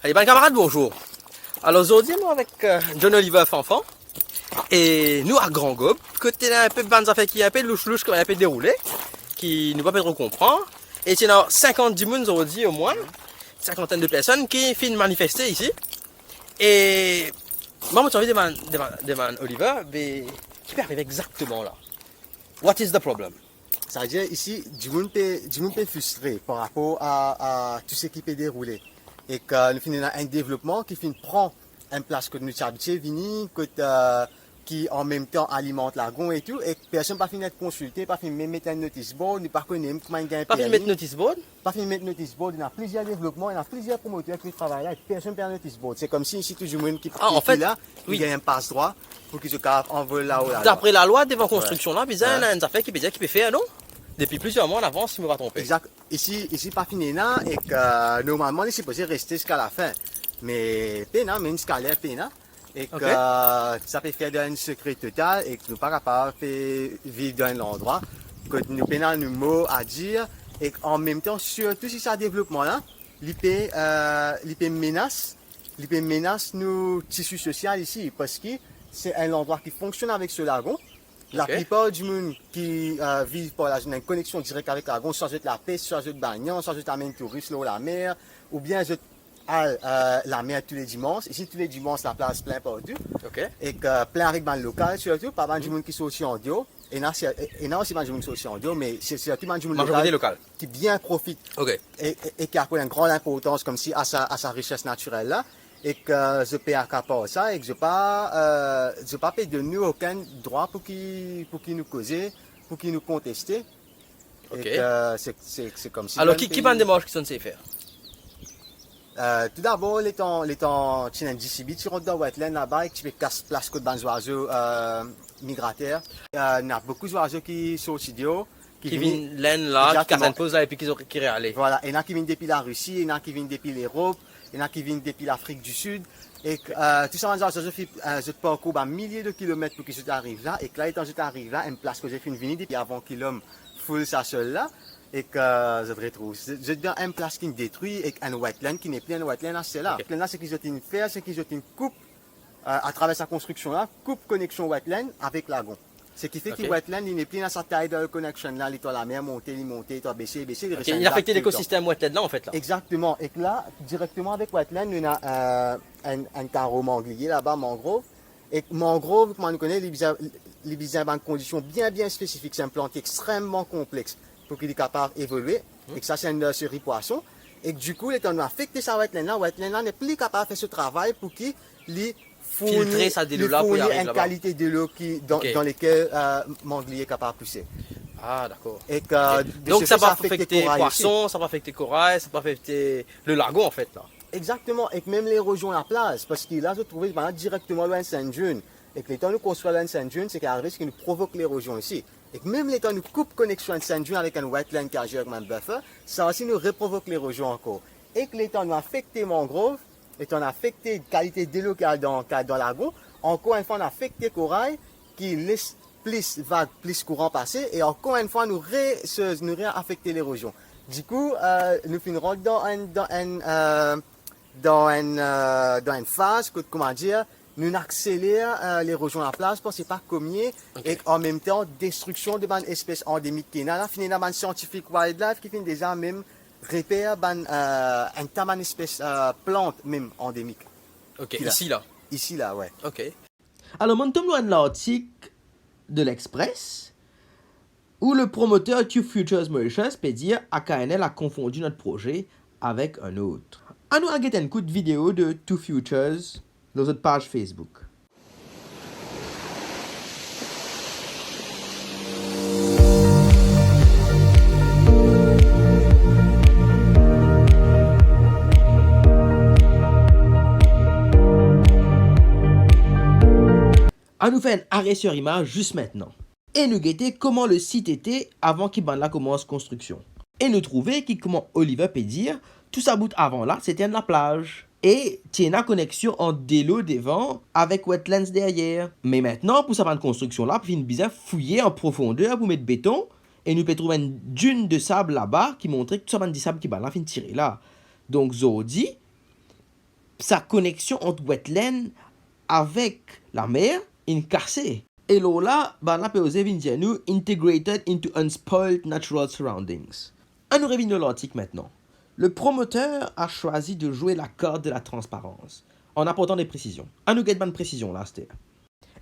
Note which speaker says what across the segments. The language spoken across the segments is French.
Speaker 1: Allez, ben camarades, bonjour. Alors aujourd'hui, nous avec John Oliver Fanfan, et nous à Grand Gobe, côté là un peu de bandes affaires qui est un peu louche-louche, qui est un peu déroulé, qui nous pas trop comprendre. Et c'est dans 50 du monde aujourd'hui au moins, une cinquantaine de personnes qui viennent manifester ici. Et moi, j'ai envie de demander Oliver, mais qui peut arriver exactement là? What is the problem?
Speaker 2: Ça veut dire ici, du monde peut frustré par rapport à tout ce qui peut dérouler. Et que nous finissons un développement qui prend une place que nous sommes habitués, qui en même temps alimente l'argon et tout, et que personne n'a fini de consulter, pas fini de mettre un notice board, nous ne connaissons pas comment il y a un
Speaker 1: Pas fini de mettre notice board?
Speaker 2: Pas fini de mettre notice board, il y a plusieurs développements, il y a plusieurs promoteurs qui travaillent là, et personne n'a notice board. C'est comme si ici tout le monde qui
Speaker 1: en fait,
Speaker 2: là,
Speaker 1: oui.
Speaker 2: il y a un passe-droit pour qu'ils se envolent là-haut.
Speaker 1: D'après la loi devant construction là, il y a une affaire qui peut dire qu'il peut faire, non? Depuis plusieurs mois en avance, si je ne me pas tromper.
Speaker 2: Exact. Ici, pas fini là, et que normalement, il est supposé rester jusqu'à la fin. Mais pena, mais une scalaire pena. Et que ça peut faire un secret total et que nous pas capable de vivre dans l'endroit. Que nous pena nous mots à dire et en même temps, surtout si ça développement là, l'IP menace nos tissus sociaux ici parce que c'est un endroit qui fonctionne avec ce lagon. La plupart du monde qui vivent par la zone une connexion directe avec la lagon, soit de la pêche, soit de bagnant, soit de amène touristes là la mer, ou bien la mer tous les dimanches. Ici, tous les dimanches, la place plein partout. Et que plein avec le local, surtout, pas mal du monde qui sont aussi en dio. Et là, aussi mal du monde qui sont aussi en dio, mais c'est surtout mal du monde
Speaker 1: local
Speaker 2: qui bien profite. Et qui a une grande importance comme si à sa richesse naturelle là. Et que je paie à capot ça et que je pas paye de nous aucun droit pour qui nous causer, pour qui nous contester. Et que c'est comme si.
Speaker 1: Alors qui va démarche qui sont censés faire?
Speaker 2: Tout d'abord, les temps tu as un DCB, tu rentres dans le wetland là-bas et tu fais casse place côté des oiseaux migrateurs. Il y a beaucoup d'oiseaux qui sont au studio.
Speaker 1: Qui viennent là, qui cassent une pause là et puis qui réallent.
Speaker 2: Voilà, il y en a qui viennent depuis la Russie, il y en a qui viennent depuis l'Europe. Il y en a qui viennent depuis l'Afrique du Sud. Et tout ça, je parcours un millier de kilomètres pour que je arrive là. Et que là, étant je arrive là, une place que j'ai fait venir depuis avant qu'il homme full ça seul là. Et que je te retrouve. Je viens une place qui me détruit et un wetland qui n'est plus un wetland là, c'est là. Là, c'est qu'ils ont une faire, c'est qu'ils ont une coupe à travers sa construction là, coupe connexion wetland avec lagon. Ce qui fait que le wetland, il n'est plus dans sa taille de connexion là, l'étoile la mer, monter, baisser.
Speaker 1: Il affecte l'écosystème wetland là en fait là.
Speaker 2: Exactement. Et que là, directement avec wetland, on a un carreau manglier là-bas, mangrove. Et mangrove, comme on connaît, les besoin dans des conditions bien spécifiques. C'est un plante extrêmement complexe pour qu'il soit capable d'évoluer. Et que ça, c'est une série poisson. Et que du coup, étant donné affecté sa wetland là n'est plus capable de faire ce travail pour qu'il
Speaker 1: filtrer ça de l'eau là pour y arriver
Speaker 2: là-bas. Une qualité de l'eau dans laquelle manglier est capable de pousser.
Speaker 1: Ah d'accord.
Speaker 2: Et que,
Speaker 1: donc ça va affecter les poissons, ça va affecter corail, ça va affecter le lagon en fait là.
Speaker 2: Exactement, et que même l'érosion à la place, parce que là je trouvais directement loin de Saint-Jean. Et que les temps nous construisons loin de Saint-Jean, c'est qu'il y a un risque qui nous provoque l'érosion ici. Et que même les temps nous coupe connexion de Saint-Jean avec un wetland qui agit comme un buffer, ça aussi nous reprovoque l'érosion encore. Et que les temps nous affecter mangrove, et on a affecté la qualité de l'eau qu'il y a dans le lagon. Encore une fois, on a affecté le corail qui laisse plus vague, plus courant passer. Et encore une fois, nous réaffecté l'érosion. Du coup, nous finirons dans une phase, comment dire, nous accélérons l'érosion à la place parce que c'est pas commier. Et en même temps, destruction de bonnes espèces endémiques qui est là. Là, finalement, un scientifique wildlife qui finit déjà même repère un tas d'espèces plantes même endémiques. Ici là, ouais.
Speaker 3: Alors, mon tombe loin de l'article de l'Express où le promoteur Two Futures Mauritius peut dire AKNL a confondu notre projet avec un autre. À nous regarder un coup de vidéo de Two Futures dans notre page Facebook. À nous faire un arrêt sur image juste maintenant. Et nous guetter comment le site était avant qu'il la commence construction. Et nous trouver comment Oliver peut dire tout ça bout avant là, c'était de la plage. Et tu as une connexion en délo devant avec wetlands derrière. Mais maintenant, pour sa construction là, il faut bien fouiller en profondeur pour mettre béton. Et nous pouvons trouver une dune de sable là-bas qui montrait que tout ça de sable qui va là, fin tirer là. Donc, Zodi, sa connexion entre wetland avec la mer est cassée. Et là, la peut venir nous integrated into unspoiled natural surroundings. On nous revient de l'article maintenant. Le promoteur a choisi de jouer la carte de la transparence en apportant des précisions. On nous get une précision là, c'était.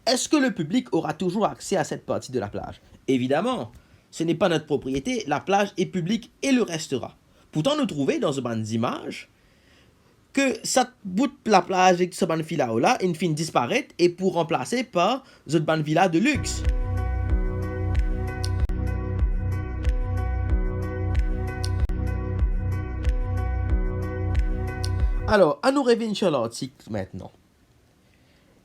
Speaker 3: Est-ce que le public aura toujours accès à cette partie de la plage? Évidemment, ce n'est pas notre propriété, la plage est publique et le restera. Pourtant, nous trouvons dans ce banc d'images que cette bout de la plage et ce ban villa là, il finit disparaître et pour remplacer par cette ban villa de luxe. Alors, à nous revenir sur l'article maintenant.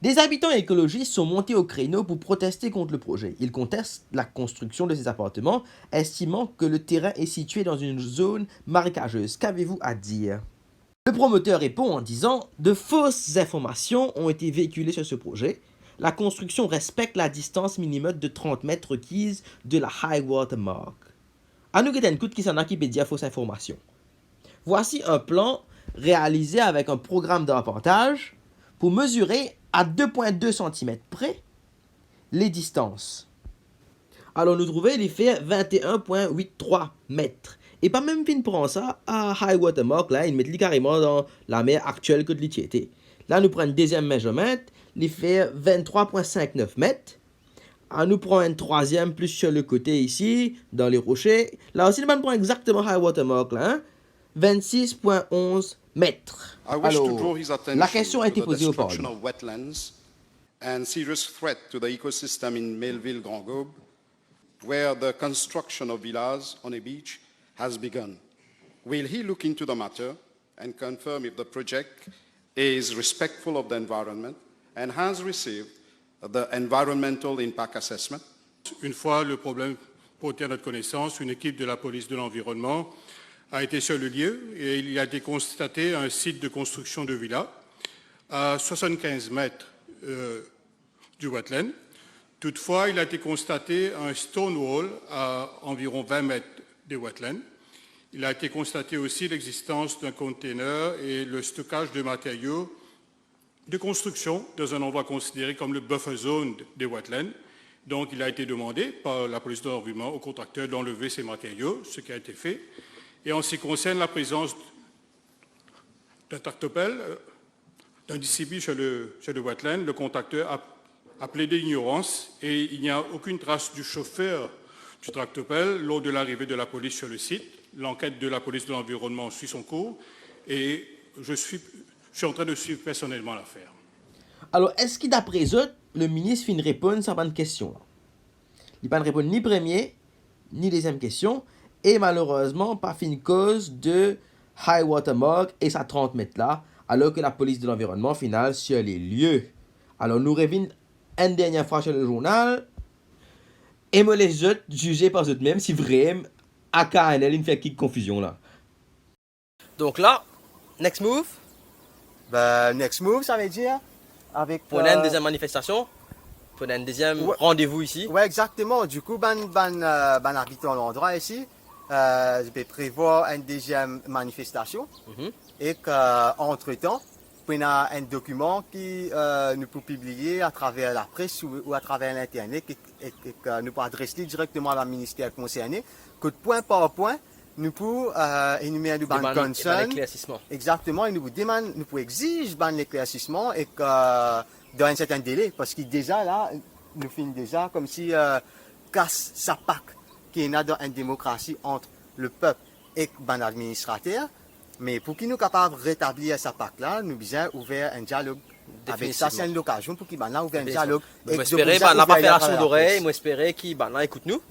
Speaker 3: Des habitants écologistes sont montés au créneau pour protester contre le projet. Ils contestent la construction de ces appartements, estimant que le terrain est situé dans une zone marécageuse. Qu'avez-vous à dire? Le promoteur répond en disant « De fausses informations ont été véhiculées sur ce projet. La construction respecte la distance minimum de 30 mètres requise de la high water mark. » À nous guetter un coup qui s'en a qui peut dire fausse information. Voici un plan réalisé avec un programme de reportage pour mesurer à 2,2 cm près les distances. Alors nous trouvons les faits 21,83 mètres. Et pas même fin prend ça à high water mark, là, ils mettent carrément dans la mer actuelle que de l'étiété. Là, nous prenons un deuxième measurement, il fait 23,59 mètres. On nous prend un troisième plus sur le côté ici, dans les rochers. Là aussi, nous prenons exactement high water mark, là, hein? 26,11 mètres. Alors, la question a été posée au Parlement.
Speaker 4: And serious threat to the ecosystem in Melville, Grand Gobe, where the construction of villas on a beach has begun. Will he look into the matter and confirm if the project is respectful of the environment and has received the environmental impact assessment?
Speaker 5: Une fois le problème porté à notre connaissance, une équipe de la police de l'environnement a été sur le lieu et il y a été constaté un site de construction de villas à 75 mètres du wetland. Toutefois, il a été constaté un stone wall à environ 20 mètres des wetlands. Il a été constaté aussi l'existence d'un container et le stockage de matériaux de construction dans un endroit considéré comme le buffer zone des wetlands. Donc, il a été demandé par la police de l'environnement au contracteur d'enlever ces matériaux, ce qui a été fait. Et en ce qui concerne la présence d'un tractopelle, d'un DCB sur le wetland, le contracteur a plaidé ignorance et il n'y a aucune trace du chauffeur du tractopelle lors de l'arrivée de la police sur le site. L'enquête de la police de l'environnement suit son cours et je suis en train de suivre personnellement l'affaire.
Speaker 3: Alors, est-ce que d'après eux, le ministre fait une réponse à cette question-là? Il n'a pas répondre ni première, ni deuxième question, et malheureusement, pas fait une cause de high water mark et sa 30 mètres là, alors que la police de l'environnement finale sur les lieux. Alors, nous revenons une dernière fois sur le journal, et me les autres juger par eux-mêmes si vraiment, à KNL, il fait quelque confusion là.
Speaker 1: Donc là, next move,
Speaker 2: Ben, next move, ça veut dire avec.
Speaker 1: pour une deuxième manifestation, pour un deuxième rendez-vous ici.
Speaker 2: Ouais, exactement. Du coup, habite dans l'endroit ici. Je vais prévoir une deuxième manifestation. Et qu'entre-temps, on a un document qui nous peut publier à travers la presse ou à travers l'Internet et que nous pouvons adresser directement à la ministère concerné, que point par point, nous pouvons énumérer nos concerns. Exactement, et nous pouvons exiger l'éclaircissement et que dans un certain délai, parce que déjà là, nous finissons déjà comme si casse sa PAC qui est dans une démocratie entre le peuple et l'administrateur. Mais pour qu'il nous capable de rétablir sa PAC là, nous avons ouvert un dialogue. Avec ça, c'est une occasion pour qu'il ait ouvert un dialogue.
Speaker 1: Moi, espérer, n'a pas fait la sourde oreille, moi, espérer qu'il écoute nous.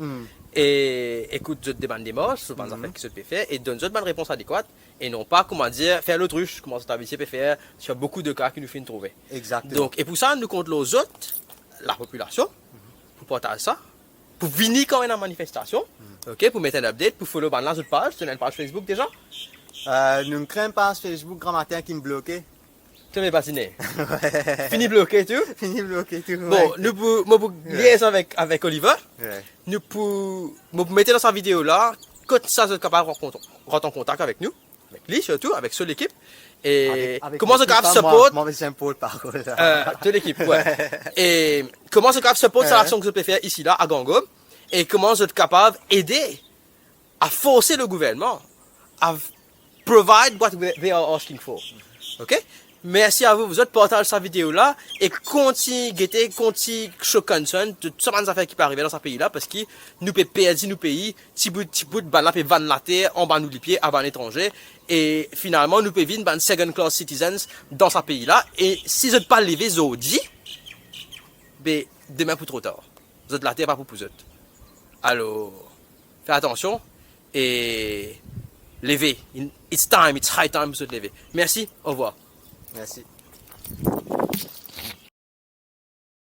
Speaker 1: Et écoute des bandes démarches, sur les affaires qui se peut faire, et donne une bonne réponse adéquate, et non pas, comment dire, faire l'autruche, comment ça peut faire sur beaucoup de cas qui nous finissent trouver.
Speaker 2: Exactement.
Speaker 1: Donc, et pour ça, nous comptons les autres, la population, pour partager ça, pour venir quand même à la manifestation, ok, pour mettre un update, pour follow la autre page, tu as une page Facebook déjà?
Speaker 2: Nous ne craignons pas Facebook grand matin qui me bloquait.
Speaker 1: Tu m'es patiné. Fini bloqué tout.
Speaker 2: Fini bloqué tout.
Speaker 1: Bon, nous pour liaison avec Oliver, nous pour mettre dans sa vidéo là, quand ça vous êtes capable de rentrer en contact avec nous, avec lui surtout, avec seule l'équipe, Et
Speaker 2: Avec
Speaker 1: comment ce
Speaker 2: l'équipe,
Speaker 1: grave
Speaker 2: hein,
Speaker 1: support
Speaker 2: moi, j'aime pas le parole.
Speaker 1: de l'équipe, ouais. Et comment ce grave support c'est l'action que je peux faire ici, là, à Gangob, et comment je suis capable d'aider à forcer le gouvernement à provide what they are asking for. Ok? Merci à vous, vous autres, partagez cette vidéo-là et continuez concern de toutes ces affaires qui peuvent arriver dans ce pays-là parce que nous pouvons perdre nos pays, petit bout, ban là, vendre la terre, en bas nous les pieds, avant l'étranger. Et finalement, nous pouvons vivre second class citizens dans ce pays-là. Et si vous n'êtes pas levé, vous dit, ben, demain pour trop tard. Vous êtes la terre, pas pour vous autres. Alors, faites attention et levez. It's high time pour se lever. Merci, au revoir.
Speaker 2: Merci.